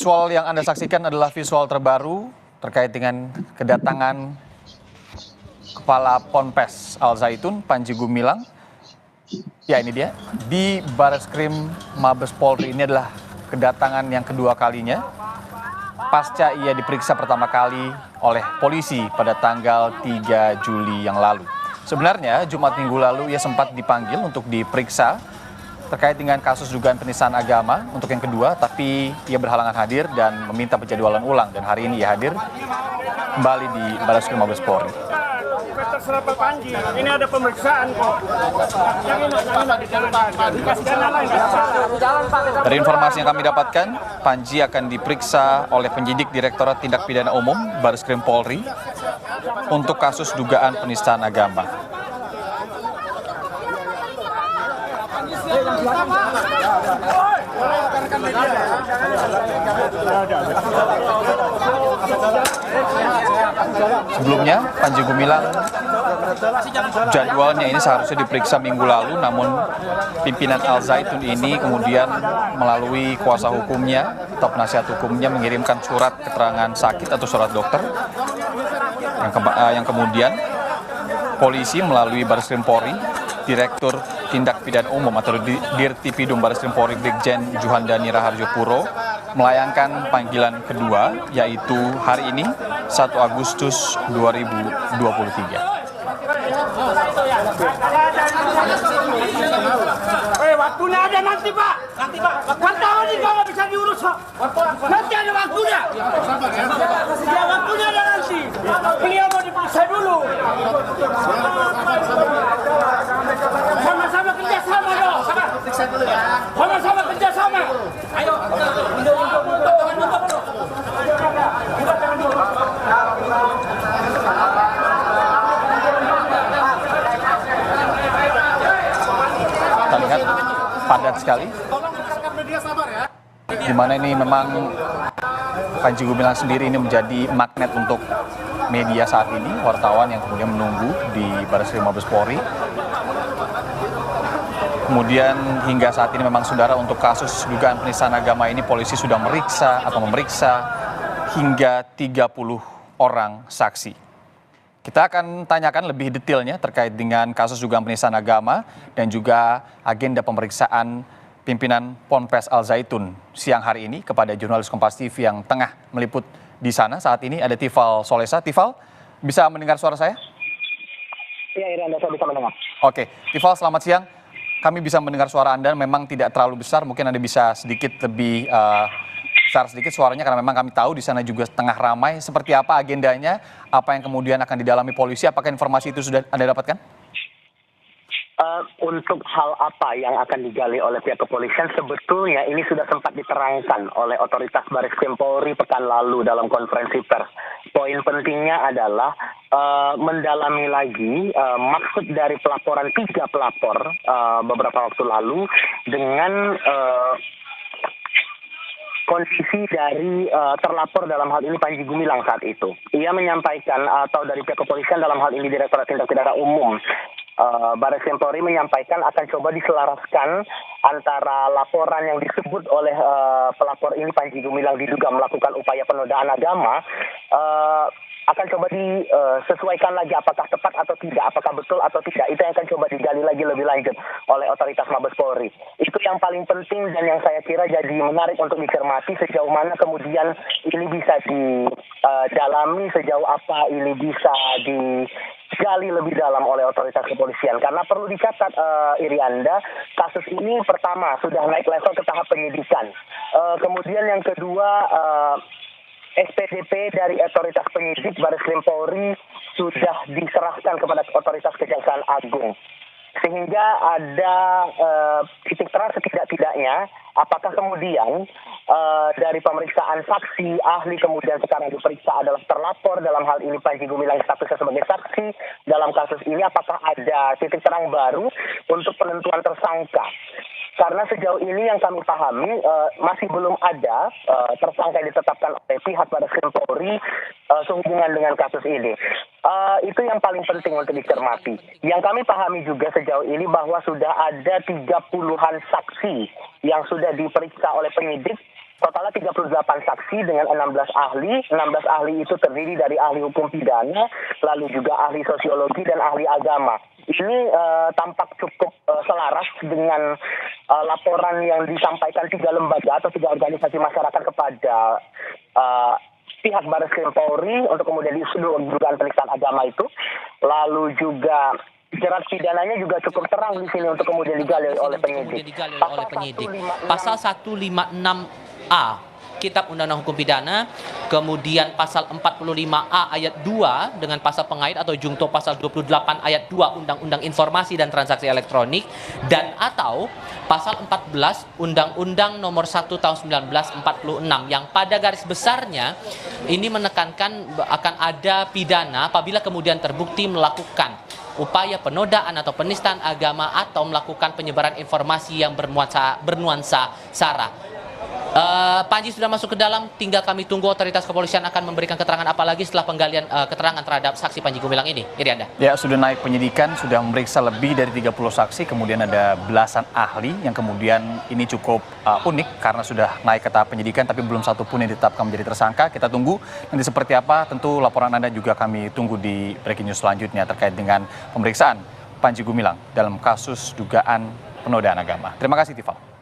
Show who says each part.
Speaker 1: visual yang Anda saksikan adalah visual terbaru terkait dengan kedatangan Kepala Ponpes Al Zaitun, Panji Gumilang. Ya, ini dia. Di Bareskrim Mabes Polri, ini adalah kedatangan yang kedua kalinya. Pasca ia diperiksa pertama kali oleh polisi pada tanggal 3 Juli yang lalu. Sebenarnya Jumat minggu lalu ia sempat dipanggil untuk diperiksa terkait dengan kasus dugaan penistaan agama untuk yang kedua, tapi ia berhalangan hadir dan meminta penjadwalan ulang, dan hari ini ia hadir kembali di Bareskrim Mabes Polri.
Speaker 2: Terserah Pak Panji, ini ada pemeriksaan kok.
Speaker 1: Dari informasi yang kami dapatkan, Panji akan diperiksa oleh penyidik Direktorat Tindak Pidana Umum Bareskrim Polri untuk kasus dugaan penistaan agama. Sebelumnya, Panji Gumilang jadwalnya ini seharusnya diperiksa minggu lalu, namun pimpinan Al Zaitun ini kemudian melalui kuasa hukumnya atau penasihat hukumnya mengirimkan surat keterangan sakit atau surat dokter yang kemudian polisi melalui Bareskrim Polri, Direktur Tindak Pidana Umum atau Dirtipidum Bareskrim Polri Brigjen Juhandani Raharjo Puro melayangkan panggilan kedua, yaitu hari ini 1 Agustus 2023.
Speaker 2: Waktunya ada nanti Pak. Wartawan ini nggak bisa diurus Pak. Nanti ada waktunya. Ya waktunya ada nanti. Beliau mau diperiksa dulu. Sama-sama kerjasama dong. Sama-sama kerjasama. Ayo.
Speaker 1: Kita lihat padat sekali, di mana ini memang Panji Gumilang sendiri ini menjadi magnet untuk media saat ini, wartawan yang kemudian menunggu di Bareskrim Mabes Polri. Kemudian hingga saat ini memang saudara, untuk kasus dugaan penistaan agama ini polisi sudah memeriksa hingga 30 orang saksi. Kita akan tanyakan lebih detailnya terkait dengan kasus dugaan penistaan agama dan juga agenda pemeriksaan pimpinan Ponpes Al Zaitun siang hari ini kepada jurnalis Kompas TV yang tengah meliput di sana. Saat ini ada Tifal Solesa. Tifal, bisa mendengar suara saya?
Speaker 3: Iya, Anda bisa mendengar.
Speaker 1: Oke, Tifal, selamat siang. Kami bisa mendengar suara Anda, memang tidak terlalu besar, mungkin Anda bisa sedikit lebih besar sedikit suaranya, karena memang kami tahu di sana juga tengah ramai. Seperti apa agendanya, apa yang kemudian akan didalami polisi, apakah informasi itu sudah Anda dapatkan?
Speaker 3: Untuk hal apa yang akan digali oleh pihak kepolisian, sebetulnya ini sudah sempat diterangkan oleh otoritas Bareskrim Polri pekan lalu dalam konferensi pers. Poin pentingnya adalah mendalami lagi maksud dari pelaporan 3 pelapor beberapa waktu lalu dengan kondisi dari terlapor dalam hal ini Panji Gumilang saat itu. Ia menyampaikan, atau dari pihak kepolisian dalam hal ini Direktorat Tindak Pidana Umum Bareskrim Polri menyampaikan akan coba diselaraskan antara laporan yang disebut oleh pelapor ini Panji Gumilang diduga melakukan upaya penodaan agama, akan coba disesuaikan lagi apakah tepat atau tidak, apakah betul atau tidak. Itu yang akan coba digali lagi lebih lanjut oleh otoritas Mabes Polri. Itu yang paling penting dan yang saya kira jadi menarik untuk dicermati, sejauh mana kemudian ini bisa didalami, sejauh apa ini bisa digali lebih dalam oleh otoritas kepolisian. Karena perlu dicatat, Irianda, kasus ini pertama sudah naik level ke tahap penyidikan. Kemudian yang kedua, SPDP dari otoritas penyidik Bareskrim Polri sudah diserahkan kepada otoritas Kejaksaan Agung. Sehingga ada titik terang setidak-tidaknya apakah kemudian dari pemeriksaan saksi, ahli, kemudian sekarang diperiksa adalah terlapor, dalam hal ini Panji Gumilang statusnya sebagai saksi dalam kasus ini, apakah ada titik terang baru untuk penentuan tersangka. Karena sejauh ini yang kami pahami masih belum ada tersangka yang ditetapkan oleh pihak Bareskrim Polri sehubungan dengan kasus ini. Itu yang paling penting untuk dicermati. Yang kami pahami juga sejauh ini bahwa sudah ada 30-an saksi yang sudah diperiksa oleh penyidik totalnya 38 saksi dengan 16 ahli. 16 ahli itu terdiri dari ahli hukum pidana, lalu juga ahli sosiologi dan ahli agama. Ini tampak cukup selaras dengan laporan yang disampaikan 3 lembaga atau 3 organisasi masyarakat kepada pihak Bareskrim Polri untuk kemudian diusut dugaan penistaan agama itu. Lalu juga jerat pidananya juga cukup terang di sini untuk kemudian digali oleh penyidik.
Speaker 4: Pasal 156A Kitab Undang-Undang Hukum Pidana, kemudian pasal 45A ayat 2 dengan pasal pengait atau jungto pasal 28 ayat 2 Undang-Undang Informasi dan Transaksi Elektronik, dan atau pasal 14 Undang-Undang Nomor 1 Tahun 1946 yang pada garis besarnya ini menekankan akan ada pidana apabila kemudian terbukti melakukan upaya penodaan atau penistaan agama atau melakukan penyebaran informasi yang bernuansa sara. Panji sudah masuk ke dalam, tinggal kami tunggu otoritas kepolisian akan memberikan keterangan apa lagi setelah penggalian keterangan terhadap saksi Panji Gumilang ini. Irianda.
Speaker 1: Ya, sudah naik penyidikan, sudah memeriksa lebih dari 30 saksi, kemudian ada belasan ahli yang kemudian ini cukup unik karena sudah naik ke tahap penyidikan tapi belum satu pun yang ditetapkan menjadi tersangka. Kita tunggu nanti seperti apa, tentu laporan Anda juga kami tunggu di breaking news selanjutnya terkait dengan pemeriksaan Panji Gumilang dalam kasus dugaan penodaan agama. Terima kasih, Tifal.